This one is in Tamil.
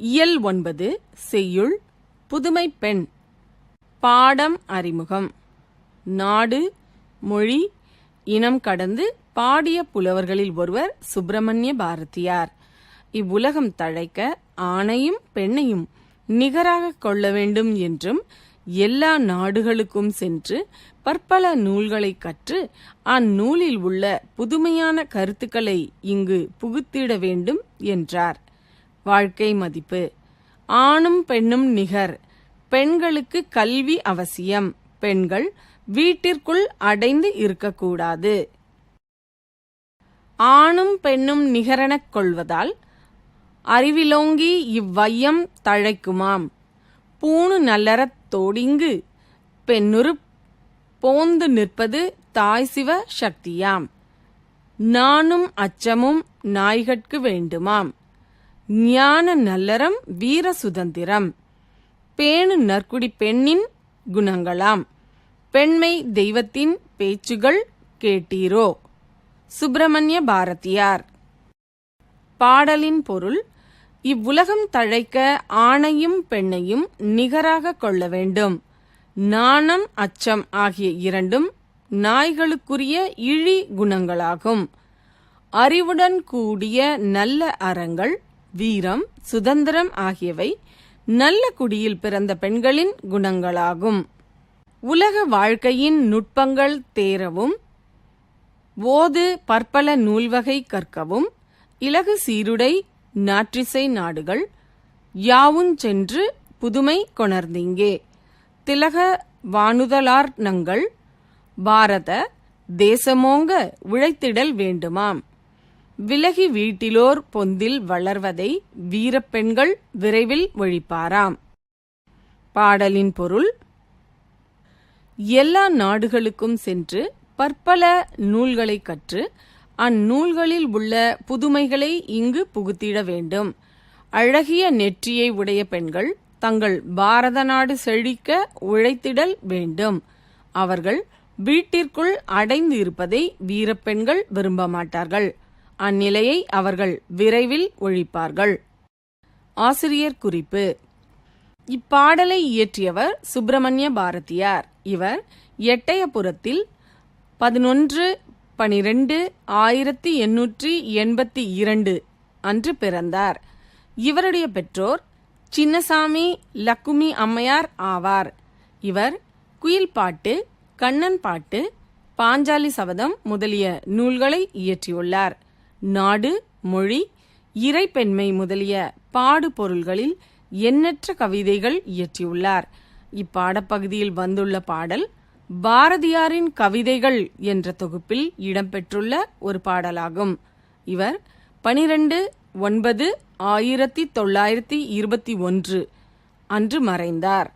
இயல் 9 செய்யுள் புதுமை பெண். பாடம் அறிமுகம். நாடு, மொழி, இனம் கடந்து பாடிய புலவர்களில் ஒருவர் சுப்பிரமணிய பாரதியார். இவ்வுலகம் தழைக்க ஆணையும் பெண்ணையும் நிகராக கொள்ள வேண்டும் என்றும் எல்லா நாடுகளுக்கும் சென்று பற்பல நூல்களை கற்று அந்நூலில் உள்ள புதுமையான கருத்துக்களை இங்கு புகுத்திட வேண்டும் என்றார். வாழ்க்கை மதிப்பு. ஆணும் பெண்ணும் நிகர். பெண்களுக்கு கல்வி அவசியம். பெண்கள் வீட்டிற்குள் அடைந்து இருக்கக்கூடாது. ஆணும் பெண்ணும் நிகரெனக் கொள்வதால் அறிவிலோங்கி இவ்வையம் தழைக்குமாம். பூணு நல்லறத் தோடிங்கு பெண்ணுறு போந்து நிற்பது தாய்சிவ சக்தியாம். நானும் அச்சமும் நாய்கட்கு வேண்டுமாம். ஞான நல்லறம் வீர சுதந்திரம். பேணு நற்குடி பெண்ணின் குணங்களாம். பெண்மை தெய்வத்தின் பேச்சுகள் கேட்டீரோ. சுப்பிரமணிய பாரதியார். பாடலின் பொருள். இவ்வுலகம் தழைக்க ஆணையும் பெண்ணையும் நிகராக கொள்ள வேண்டும். நாணம் அச்சம் ஆகிய இரண்டும் நாய்களுக்குரிய இழி குணங்களாகும். அறிவுடன் கூடிய நல்ல அறங்கள், வீரம், சுதந்திரம் ஆகியவை நல்ல குடியில் பிறந்த பெண்களின் குணங்களாகும். உலக வாழ்க்கையின் நுட்பங்கள் தேரவும், ஓது பற்பல நூல்வகை கற்கவும், இலகு சீருடை நாற்றிசை நாடுகள் யாவுஞ் சென்று புதுமை கொணர்ந்திங்கே. திலக வானுதலார் நங்கள் பாரத தேசமோங்க உழைத்திடல் வேண்டுமாம். விலகி வீட்டிலோர் பொந்தில் வளர்வதை வீரப்பெண்கள் விரைவில் ஒழிப்பாராம். பாடலின் பொருள். எல்லா நாடுகளுக்கும் சென்று பற்பல நூல்களை கற்று அந்நூல்களில் உள்ள புதுமைகளை இங்கு புகுத்திட வேண்டும். அழகிய நெற்றியை உடைய பெண்கள் தங்கள் பாரத நாடு செழிக்க உழைத்திடல் வேண்டும். அவர்கள் வீட்டிற்குள் அடைந்து இருப்பதை வீரப்பெண்கள் விரும்ப மாட்டார்கள். அந்நிலையை அவர்கள் விரைவில் ஒழிப்பார்கள். ஆசிரியர் குறிப்பு. இப்பாடலை இயற்றியவர் சுப்பிரமணிய பாரதியார். இவர் எட்டயபுரத்தில் 11/12/1882 அன்று பிறந்தார். இவருடைய பெற்றோர் சின்னசாமி லக்குமி அம்மையார் ஆவார். இவர் குயில் பாட்டு, கண்ணன் பாட்டு, பாஞ்சாலி சபதம் முதலிய நூல்களை இயற்றியுள்ளார். நாடு, மொழி, இறைப்பெண்மை முதலிய பாடு பொருள்களில் எண்ணற்ற கவிதைகள் இயற்றியுள்ளார். இப்பாடப்பகுதியில் வந்துள்ள பாடல் பாரதியாரின் கவிதைகள் என்ற தொகுப்பில் இடம்பெற்றுள்ள ஒரு பாடலாகும். இவர் 12/9/1921 அன்று மறைந்தார்.